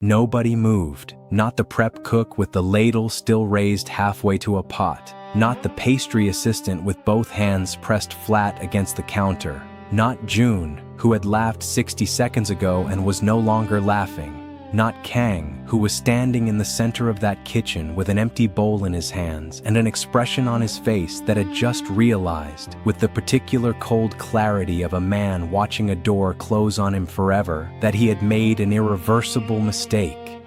Nobody moved, not the prep cook with the ladle still raised halfway to a pot, not the pastry assistant with both hands pressed flat against the counter, not June, who had laughed 60 seconds ago and was no longer laughing, not Kang, who was standing in the center of that kitchen with an empty bowl in his hands and an expression on his face that had just realized, with the particular cold clarity of a man watching a door close on him forever, that he had made an irreversible mistake.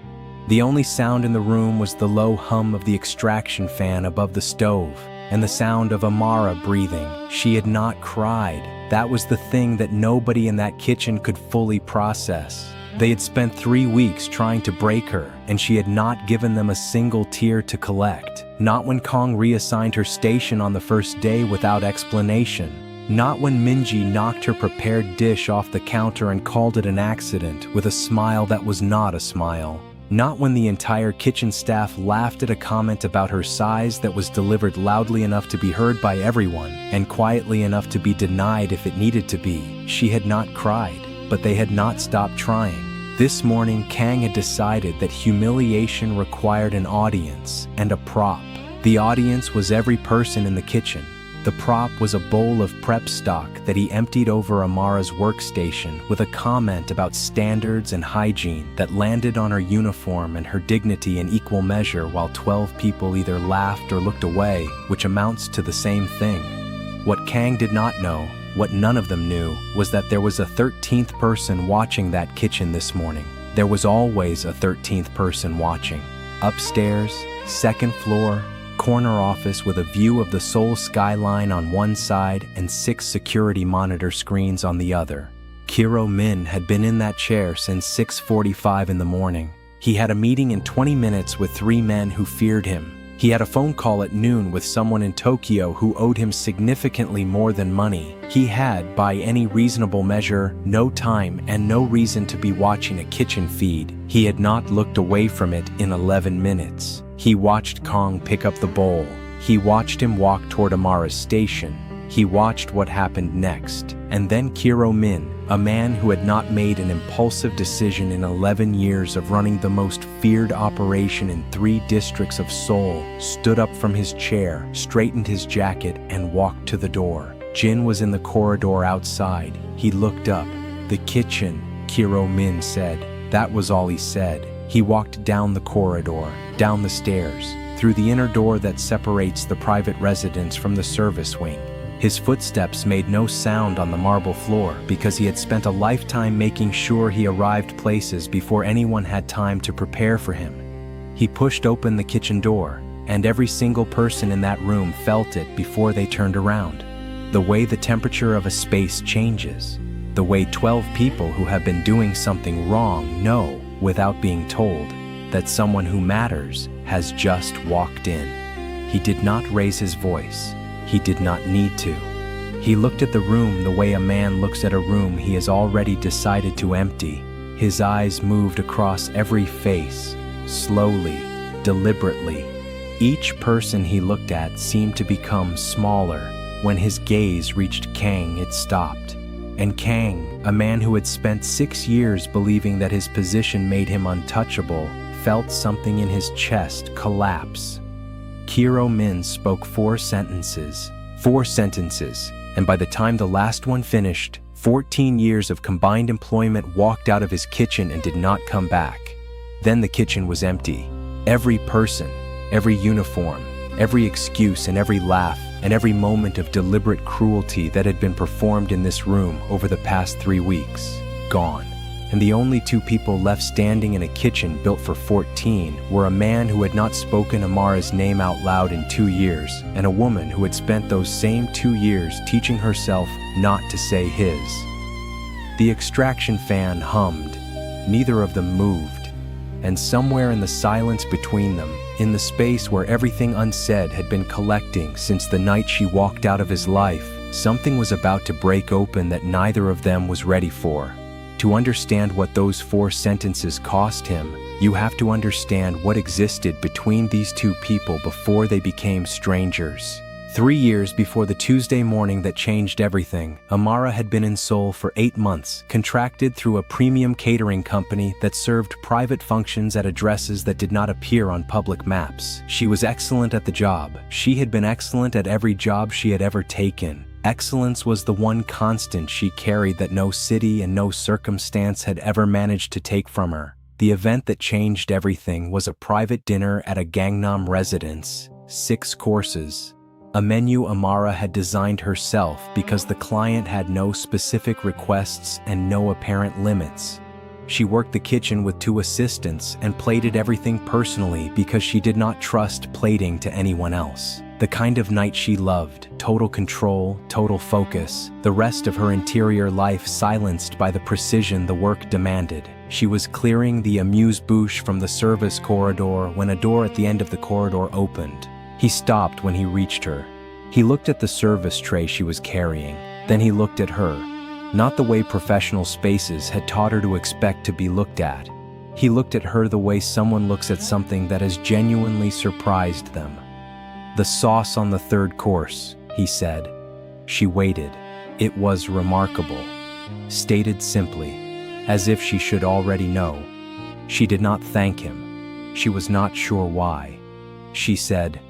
The only sound in the room was the low hum of the extraction fan above the stove, and the sound of Amara breathing. She had not cried. That was the thing that nobody in that kitchen could fully process. They had spent 3 weeks trying to break her, and she had not given them a single tear to collect. Not when Kang reassigned her station on the first day without explanation. Not when Minji knocked her prepared dish off the counter and called it an accident with a smile that was not a smile. Not when the entire kitchen staff laughed at a comment about her size that was delivered loudly enough to be heard by everyone and quietly enough to be denied if it needed to be. She had not cried, but they had not stopped trying. This morning, Kang had decided that humiliation required an audience and a prop. The audience was every person in the kitchen. The prop was a bowl of prep stock that he emptied over Amara's workstation with a comment about standards and hygiene that landed on her uniform and her dignity in equal measure while 12 people either laughed or looked away, which amounts to the same thing. What Kang did not know, what none of them knew, was that there was a 13th person watching that kitchen this morning. There was always a 13th person watching. Upstairs, second floor, corner office with a view of the Seoul skyline on one side and 6 security monitor screens on the other. Kiro Min had been in that chair since 6:45 in the morning. He had a meeting in 20 minutes with 3 men who feared him. He had a phone call at noon with someone in Tokyo who owed him significantly more than money. He had, by any reasonable measure, no time and no reason to be watching a kitchen feed. He had not looked away from it in 11 minutes. He watched Kang pick up the bowl. He watched him walk toward Amara's station. He watched what happened next. And then Kiro Min, a man who had not made an impulsive decision in 11 years of running the most feared operation in 3 districts of Seoul, stood up from his chair, straightened his jacket, and walked to the door. Jin was in the corridor outside. He looked up. "The kitchen," Kiro Min said. That was all he said. He walked down the corridor, down the stairs, through the inner door that separates the private residence from the service wing. His footsteps made no sound on the marble floor because he had spent a lifetime making sure he arrived places before anyone had time to prepare for him. He pushed open the kitchen door, and every single person in that room felt it before they turned around. The way the temperature of a space changes. The way 12 people who have been doing something wrong know, without being told, that someone who matters has just walked in. He did not raise his voice. He did not need to. He looked at the room the way a man looks at a room he has already decided to empty. His eyes moved across every face, slowly, deliberately. Each person he looked at seemed to become smaller. When his gaze reached Kang, it stopped. And Kang, a man who had spent 6 years believing that his position made him untouchable, felt something in his chest collapse. Kiro Min spoke 4 sentences, and by the time the last one finished, 14 years of combined employment walked out of his kitchen and did not come back. Then the kitchen was empty. Every person, every uniform, every excuse and every laugh, and every moment of deliberate cruelty that had been performed in this room over the past 3 weeks, gone. And the only 2 people left standing in a kitchen built for 14 were a man who had not spoken Amara's name out loud in 2 years, and a woman who had spent those same 2 years teaching herself not to say his. The extraction fan hummed. Neither of them moved. And somewhere in the silence between them, in the space where everything unsaid had been collecting since the night she walked out of his life, something was about to break open that neither of them was ready for. To understand what those 4 sentences cost him, you have to understand what existed between these 2 people before they became strangers. 3 years before the Tuesday morning that changed everything, Amara had been in Seoul for 8 months, contracted through a premium catering company that served private functions at addresses that did not appear on public maps. She was excellent at the job. She had been excellent at every job she had ever taken. Excellence was the one constant she carried that no city and no circumstance had ever managed to take from her. The event that changed everything was a private dinner at a Gangnam residence, 6 courses. A menu Amara had designed herself because the client had no specific requests and no apparent limits. She worked the kitchen with 2 assistants and plated everything personally because she did not trust plating to anyone else. The kind of night she loved, total control, total focus, the rest of her interior life silenced by the precision the work demanded. She was clearing the amuse-bouche from the service corridor when a door at the end of the corridor opened. He stopped when he reached her. He looked at the service tray she was carrying. Then he looked at her. Not the way professional spaces had taught her to expect to be looked at. He looked at her the way someone looks at something that has genuinely surprised them. "The sauce on the 3rd course," he said. She waited. It was remarkable. Stated simply, as if she should already know. She did not thank him. She was not sure why. She said,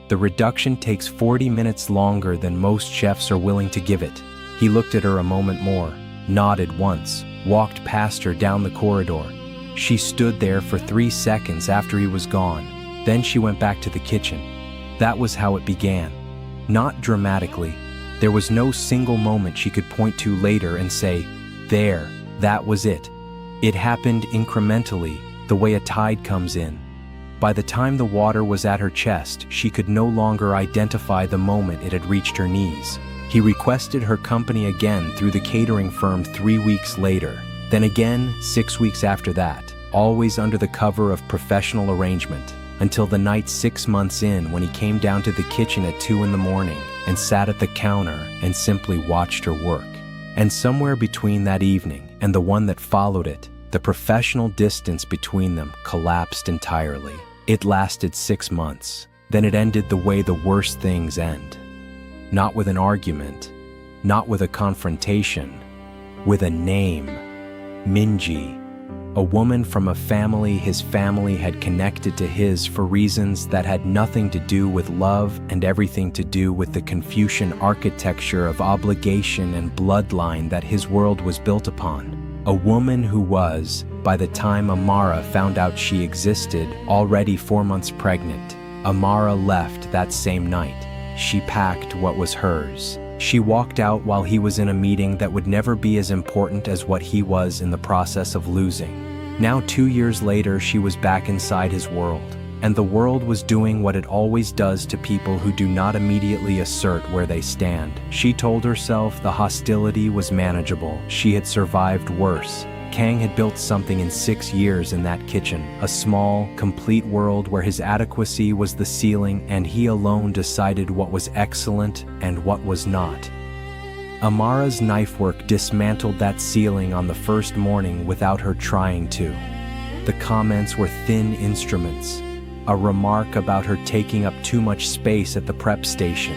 "The reduction takes 40 minutes longer than most chefs are willing to give it." He looked at her a moment more, nodded once, walked past her down the corridor. She stood there for 3 seconds after he was gone. Then she went back to the kitchen. That was how it began. Not dramatically. There was no single moment she could point to later and say, "There, that was it." It happened incrementally, the way a tide comes in. By the time the water was at her chest, she could no longer identify the moment it had reached her knees. He requested her company again through the catering firm 3 weeks later, then again 6 weeks after that, always under the cover of professional arrangement, until the night 6 months in when he came down to the kitchen at 2 in the morning and sat at the counter and simply watched her work. And somewhere between that evening and the one that followed it, the professional distance between them collapsed entirely. It lasted 6 months. Then it ended the way the worst things end. Not with an argument, not with a confrontation, with a name. Minji. A woman from a family his family had connected to his for reasons that had nothing to do with love and everything to do with the Confucian architecture of obligation and bloodline that his world was built upon. A woman who was, by the time Amara found out she existed, already 4 months pregnant. Amara left that same night. She packed what was hers. She walked out while he was in a meeting that would never be as important as what he was in the process of losing. Now 2 years later, she was back inside his world. And the world was doing what it always does to people who do not immediately assert where they stand. She told herself the hostility was manageable. She had survived worse. Kang had built something in 6 years in that kitchen, a small, complete world where his adequacy was the ceiling and he alone decided what was excellent and what was not. Amara's knife work dismantled that ceiling on the first morning without her trying to. The comments were thin instruments. A remark about her taking up too much space at the prep station.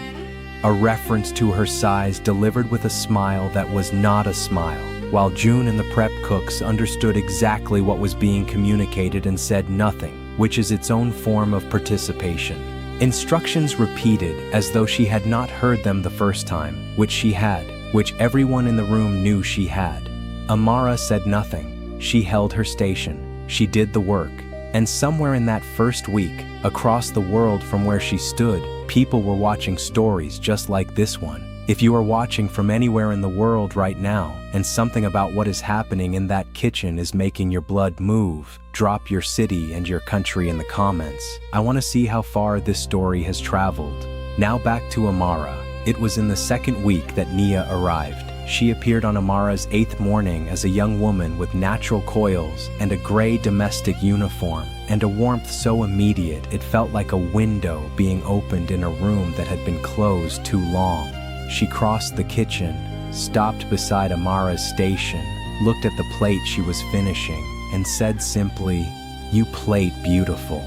A reference to her size delivered with a smile that was not a smile, while June and the prep cooks understood exactly what was being communicated and said nothing, which is its own form of participation. Instructions repeated as though she had not heard them the first time, which she had, which everyone in the room knew she had. Amara said nothing. She held her station. She did the work. And somewhere in that first week, across the world from where she stood, people were watching stories just like this one. If you are watching from anywhere in the world right now, and something about what is happening in that kitchen is making your blood move, drop your city and your country in the comments. I want to see how far this story has traveled. Now back to Amara. It was in the 2nd week that Nia arrived. She appeared on Amara's 8th morning as a young woman with natural coils and a gray domestic uniform, and a warmth so immediate it felt like a window being opened in a room that had been closed too long. She crossed the kitchen, stopped beside Amara's station, looked at the plate she was finishing, and said simply, "You plate beautiful."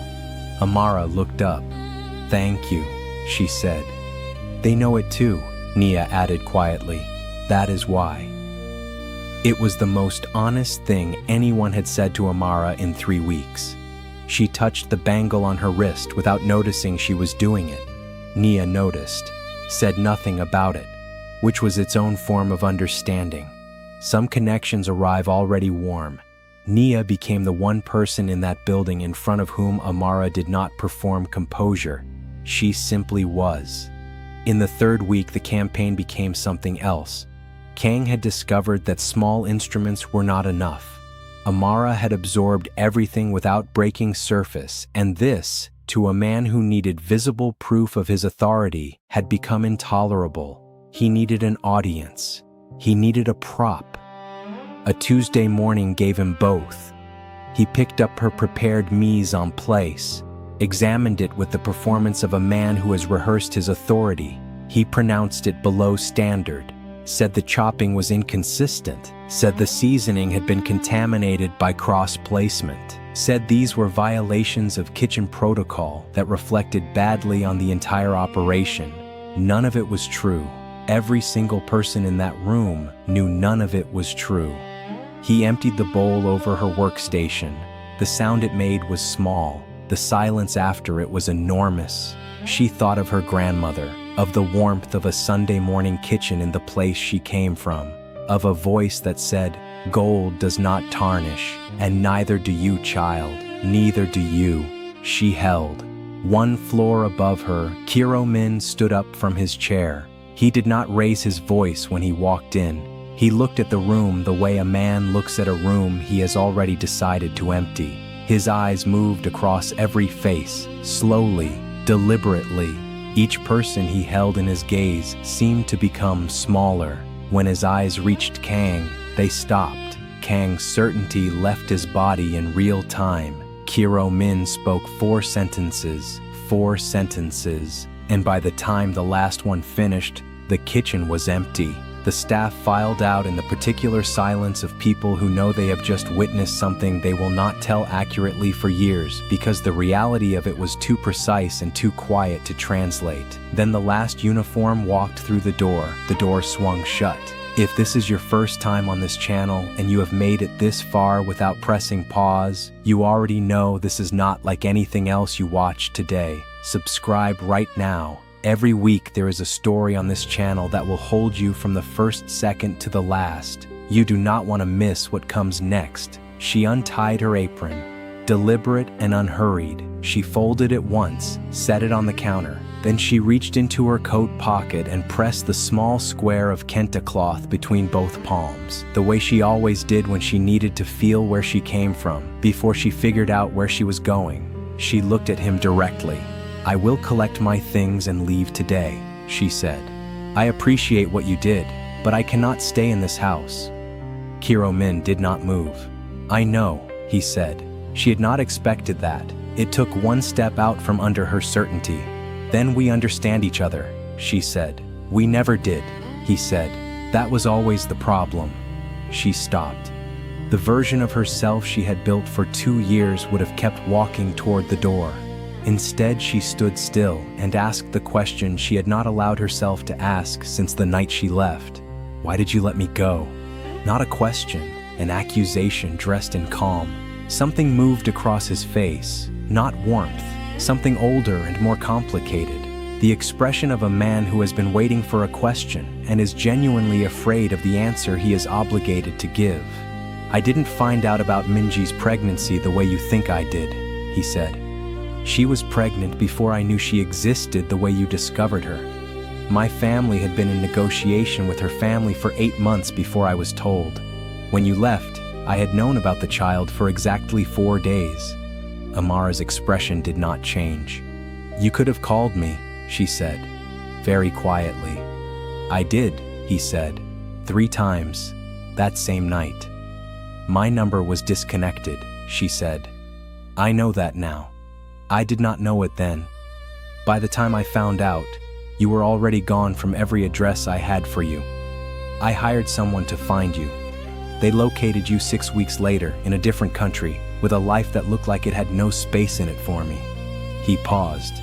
Amara looked up. "Thank you," she said. They know it too, Nia added quietly. That is why. It was the most honest thing anyone had said to Amara in 3 weeks. She touched the bangle on her wrist without noticing she was doing it. Nia noticed, said nothing about it, which was its own form of understanding. Some connections arrive already warm. Nia became the one person in that building in front of whom Amara did not perform composure. She simply was. In the 3rd week, the campaign became something else. Kang had discovered that small instruments were not enough. Amara had absorbed everything without breaking surface, and this, to a man who needed visible proof of his authority, had become intolerable. He needed an audience. He needed a prop. A Tuesday morning gave him both. He picked up her prepared mise en place, examined it with the performance of a man who has rehearsed his authority. He pronounced it below standard, said the chopping was inconsistent, said the seasoning had been contaminated by cross-placement, said these were violations of kitchen protocol that reflected badly on the entire operation. None of it was true. Every single person in that room knew none of it was true. He emptied the bowl over her workstation. The sound it made was small. The silence after it was enormous. She thought of her grandmother, of the warmth of a Sunday morning kitchen in the place she came from, of a voice that said, "Gold does not tarnish, and neither do you, child, neither do you." She held. 1 floor above her, Kiro Min stood up from his chair. He did not raise his voice when he walked in. He looked at the room the way a man looks at a room he has already decided to empty. His eyes moved across every face, slowly, deliberately. Each person he held in his gaze seemed to become smaller. When his eyes reached Kang, they stopped. Kang's certainty left his body in real time. Kiro Min spoke 4 sentences, and by the time the last one finished, the kitchen was empty. The staff filed out in the particular silence of people who know they have just witnessed something they will not tell accurately for years because the reality of it was too precise and too quiet to translate. Then the last uniform walked through the door swung shut. If this is your first time on this channel and you have made it this far without pressing pause, you already know this is not like anything else you watched today. Subscribe right now. Every week there is a story on this channel that will hold you from the first second to the last. You do not want to miss what comes next. She untied her apron. Deliberate and unhurried, she folded it once, set it on the counter. Then she reached into her coat pocket and pressed the small square of kente cloth between both palms, the way she always did when she needed to feel where she came from, before she figured out where she was going. She looked at him directly. "I will collect my things and leave today," she said. "I appreciate what you did, but I cannot stay in this house." Kiro Min did not move. "I know," he said. She had not expected that. It took one step out from under her certainty. "Then we understand each other," she said. "We never did," he said. "That was always the problem." She stopped. The version of herself she had built for 2 years would have kept walking toward the door. Instead, she stood still and asked the question she had not allowed herself to ask since the night she left. "Why did you let me go?" Not a question, an accusation dressed in calm. Something moved across his face, not warmth, something older and more complicated. The expression of a man who has been waiting for a question and is genuinely afraid of the answer he is obligated to give. "I didn't find out about Minji's pregnancy the way you think I did," he said. "She was pregnant before I knew she existed the way you discovered her. My family had been in negotiation with her family for 8 months before I was told. When you left, I had known about the child for exactly 4 days." Amara's expression did not change. "You could have called me," she said, very quietly. "I did," he said, 3 times, that same night. "My number was disconnected," she said. "I know that now. I did not know it then. By the time I found out, you were already gone from every address I had for you. I hired someone to find you. They located you 6 weeks later in a different country with a life that looked like it had no space in it for me." He paused.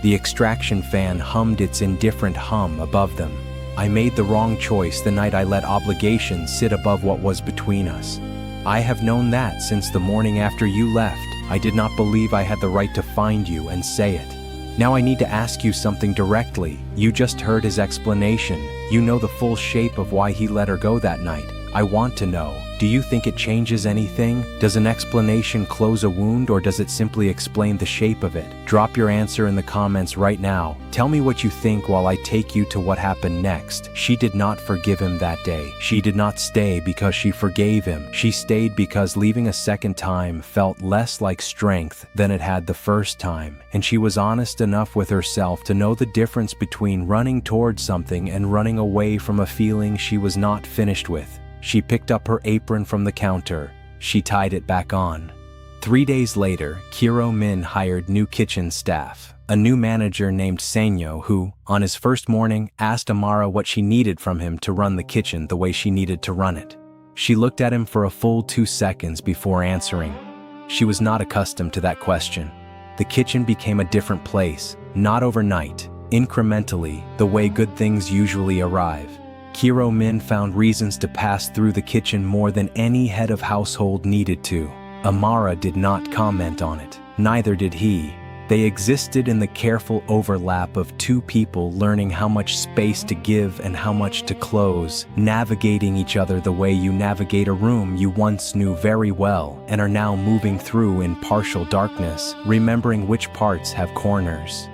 The extraction fan hummed its indifferent hum above them. I made the wrong choice the night I let obligations sit above what was between us. I have known that since the morning after you left. I did not believe I had the right to find you and say it. Now I need to ask you something directly. You just heard his explanation. You know the full shape of why he let her go that night. I want to know, do you think it changes anything? Does an explanation close a wound, or does it simply explain the shape of it? Drop your answer in the comments right now. Tell me what you think while I take you to what happened next. She did not forgive him that day. She did not stay because she forgave him. She stayed because leaving a second time felt less like strength than it had the first time. And she was honest enough with herself to know the difference between running towards something and running away from a feeling she was not finished with. She picked up her apron from the counter. She tied it back on. 3 days later, Kiro Min hired new kitchen staff. A new manager named Sanyo who, on his first morning, asked Amara what she needed from him to run the kitchen the way she needed to run it. She looked at him for a full 2 seconds before answering. She was not accustomed to that question. The kitchen became a different place, not overnight, incrementally, the way good things usually arrive. Kiro Min found reasons to pass through the kitchen more than any head of household needed to. Amara did not comment on it. Neither did he. They existed in the careful overlap of two people learning how much space to give and how much to close, navigating each other the way you navigate a room you once knew very well and are now moving through in partial darkness, remembering which parts have corners.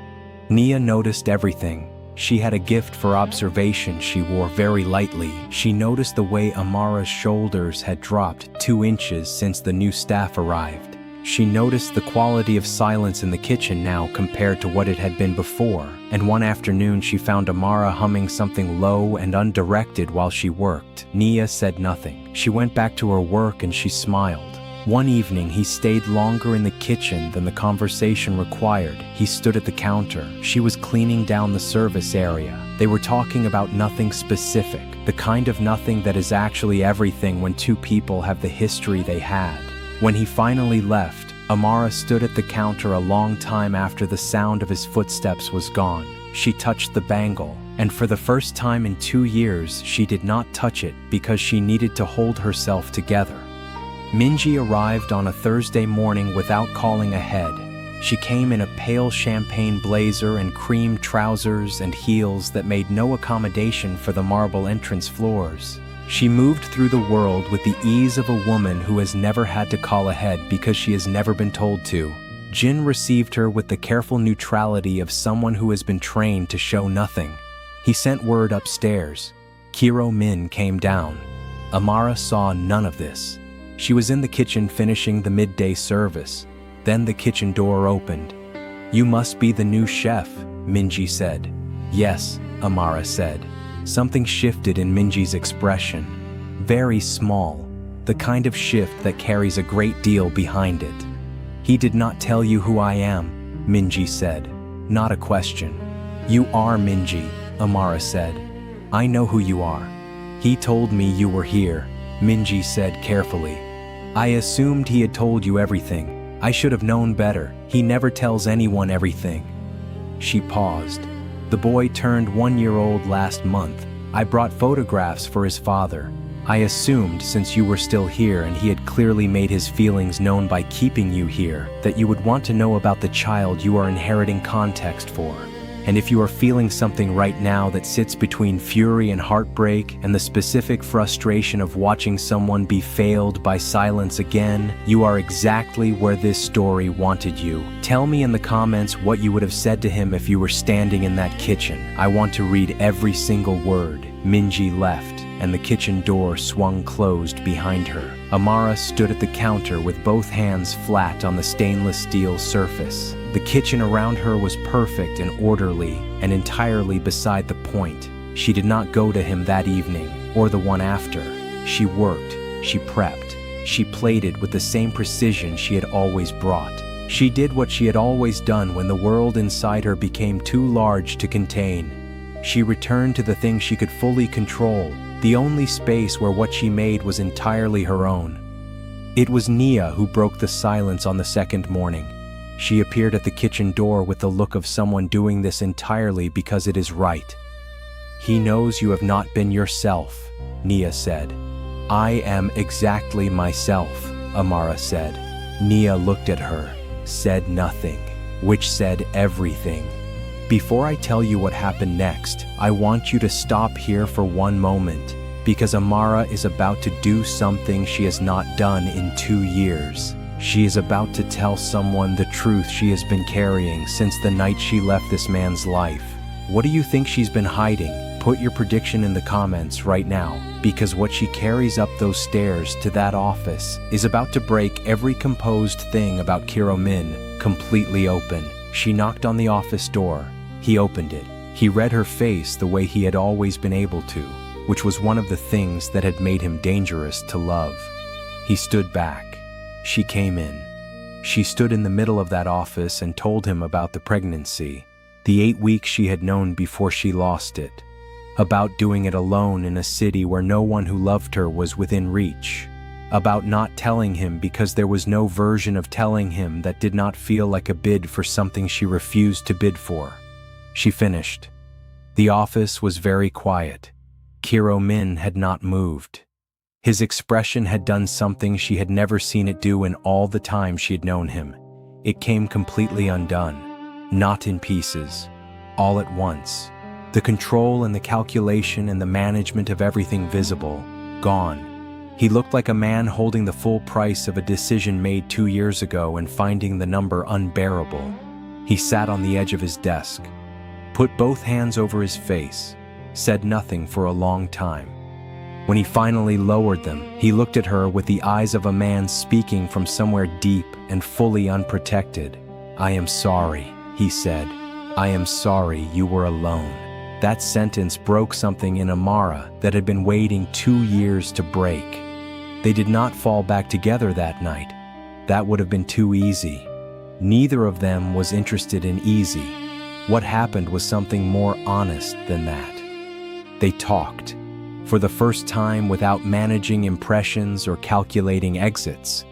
Nia noticed everything. She had a gift for observation she wore very lightly. She noticed the way Amara's shoulders had dropped 2 inches since the new staff arrived. She noticed the quality of silence in the kitchen now compared to what it had been before, and one afternoon she found Amara humming something low and undirected while she worked. Nia said nothing. She went back to her work and she smiled. One evening, he stayed longer in the kitchen than the conversation required. He stood at the counter. She was cleaning down the service area. They were talking about nothing specific, the kind of nothing that is actually everything when two people have the history they had. When he finally left, Amara stood at the counter a long time after the sound of his footsteps was gone. She touched the bangle, and for the first time in 2 years, she did not touch it because she needed to hold herself together. Minji arrived on a Thursday morning without calling ahead. She came in a pale champagne blazer and cream trousers and heels that made no accommodation for the marble entrance floors. She moved through the world with the ease of a woman who has never had to call ahead because she has never been told to. Jin received her with the careful neutrality of someone who has been trained to show nothing. He sent word upstairs. Kiro Min came down. Amara saw none of this. She was in the kitchen finishing the midday service. Then the kitchen door opened. "You must be the new chef," Minji said. "Yes," Amara said. Something shifted in Minji's expression. Very small, the kind of shift that carries a great deal behind it. "He did not tell you who I am," Minji said. Not a question. "You are Minji," Amara said. "I know who you are. He told me you were here," Minji said carefully. "I assumed he had told you everything. I should have known better. He never tells anyone everything." She paused. "The boy turned 1 year old last month. I brought photographs for his father. I assumed since you were still here and he had clearly made his feelings known by keeping you here, that you would want to know about the child you are inheriting context for. And if you are feeling something right now that sits between fury and heartbreak and the specific frustration of watching someone be failed by silence again, you are exactly where this story wanted you. Tell me in the comments what you would have said to him if you were standing in that kitchen. I want to read every single word." Minji left, and the kitchen door swung closed behind her. Amara stood at the counter with both hands flat on the stainless steel surface. The kitchen around her was perfect and orderly, and entirely beside the point. She did not go to him that evening, or the one after. She worked, she prepped, she plated with the same precision she had always brought. She did what she had always done when the world inside her became too large to contain. She returned to the thing she could fully control, the only space where what she made was entirely her own. It was Nia who broke the silence on the second morning. She appeared at the kitchen door with the look of someone doing this entirely because it is right. "He knows you have not been yourself," Nia said. "I am exactly myself," Amara said. Nia looked at her, said nothing, which said everything. "Before I tell you what happened next, I want you to stop here for one moment, because Amara is about to do something she has not done in 2 years. She is about to tell someone the truth she has been carrying since the night she left this man's life. What do you think she's been hiding? Put your prediction in the comments right now, because what she carries up those stairs to that office is about to break every composed thing about Kiro Min completely open." She knocked on the office door. He opened it. He read her face the way he had always been able to, which was one of the things that had made him dangerous to love. He stood back. She came in. She stood in the middle of that office and told him about the pregnancy, the 8 weeks she had known before she lost it, about doing it alone in a city where no one who loved her was within reach, about not telling him because there was no version of telling him that did not feel like a bid for something she refused to bid for. She finished. The office was very quiet. Kiro Min had not moved. His expression had done something she had never seen it do in all the time she had known him. It came completely undone, not in pieces, all at once. The control and the calculation and the management of everything visible, gone. He looked like a man holding the full price of a decision made 2 years ago and finding the number unbearable. He sat on the edge of his desk, put both hands over his face, said nothing for a long time. When he finally lowered them, he looked at her with the eyes of a man speaking from somewhere deep and fully unprotected. "I am sorry," he said. "I am sorry you were alone." That sentence broke something in Amara that had been waiting 2 years to break. They did not fall back together that night. That would have been too easy. Neither of them was interested in easy. What happened was something more honest than that. They talked. For the first time without managing impressions or calculating exits.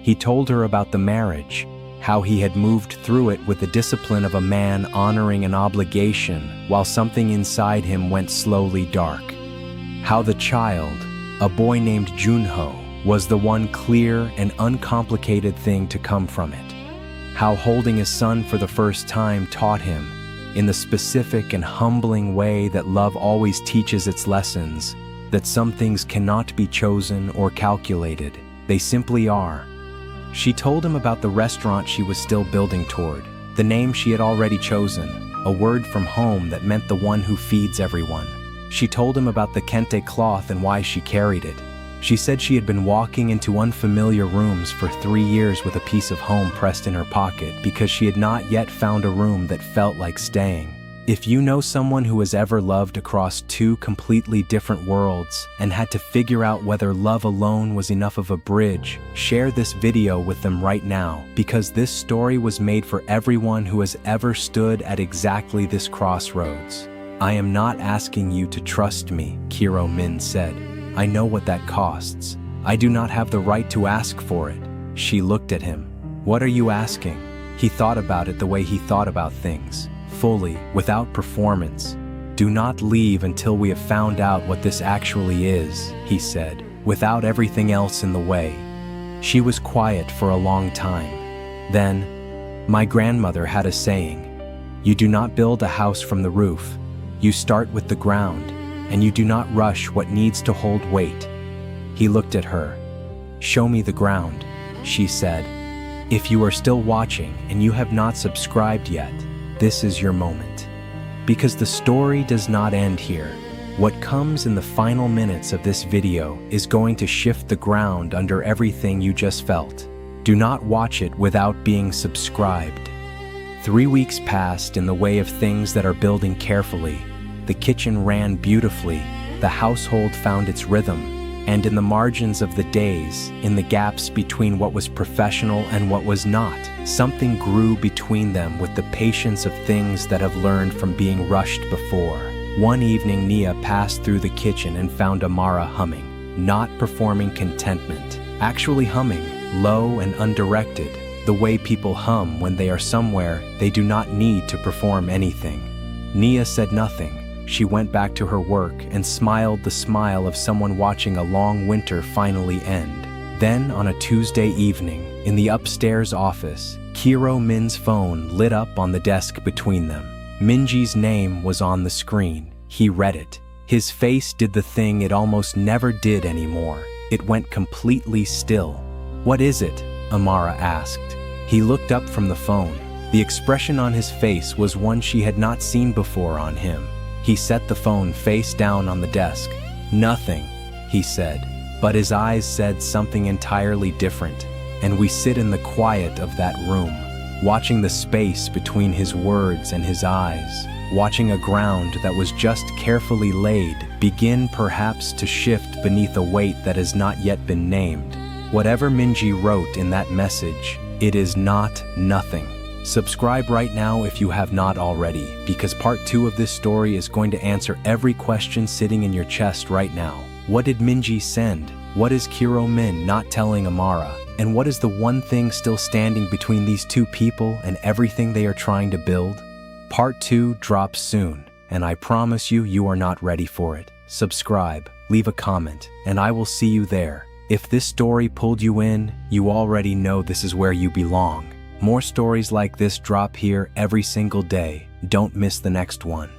He told her about the marriage, how he had moved through it with the discipline of a man honoring an obligation while something inside him went slowly dark. How the child, a boy named Junho, was the one clear and uncomplicated thing to come from it. How holding his son for the first time taught him, in the specific and humbling way that love always teaches its lessons, that some things cannot be chosen or calculated, they simply are. She told him about the restaurant she was still building toward, the name she had already chosen, a word from home that meant the one who feeds everyone. She told him about the kente cloth and why she carried it. She said she had been walking into unfamiliar rooms for 3 years with a piece of home pressed in her pocket because she had not yet found a room that felt like staying. If you know someone who has ever loved across 2 completely different worlds and had to figure out whether love alone was enough of a bridge, share this video with them right now, because this story was made for everyone who has ever stood at exactly this crossroads. "I am not asking you to trust me," Kiro Min said. "I know what that costs. I do not have the right to ask for it." She looked at him. "What are you asking?" He thought about it the way he thought about things. Fully, without performance. "Do not leave until we have found out what this actually is," he said, without everything else in the way. She was quiet for a long time. Then, "My grandmother had a saying, you do not build a house from the roof. You start with the ground, and you do not rush what needs to hold weight." He looked at her. "Show me the ground," she said. "If you are still watching and you have not subscribed yet, this is your moment. Because the story does not end here. What comes in the final minutes of this video is going to shift the ground under everything you just felt. Do not watch it without being subscribed." 3 weeks passed in the way of things that are building carefully. The kitchen ran beautifully, the household found its rhythm, and in the margins of the days, in the gaps between what was professional and what was not, something grew between them with the patience of things that have learned from being rushed before. One evening, Nia passed through the kitchen and found Amara humming, not performing contentment, actually humming, low and undirected. the way people hum when they are somewhere they do not need to perform anything. Nia said nothing. She went back to her work and smiled the smile of someone watching a long winter finally end. Then, on a Tuesday evening, in the upstairs office, Kiro Min's phone lit up on the desk between them. Minji's name was on the screen. He read it. His face did the thing it almost never did anymore. It went completely still. "What is it?" Amara asked. He looked up from the phone. The expression on his face was one she had not seen before on him. He set the phone face down on the desk. "Nothing," he said, but his eyes said something entirely different. And we sit in the quiet of that room, watching the space between his words and his eyes, watching a ground that was just carefully laid begin perhaps to shift beneath a weight that has not yet been named. Whatever Minji wrote in that message, it is not nothing. Subscribe right now if you have not already, because part 2 of this story is going to answer every question sitting in your chest right now. What did Minji send? What is Kiro Min not telling Amara? And what is the one thing still standing between these two people and everything they are trying to build? Part 2 drops soon, and I promise you, you are not ready for it. Subscribe, leave a comment, and I will see you there. If this story pulled you in, you already know this is where you belong. More stories like this drop here every single day. Don't miss the next one.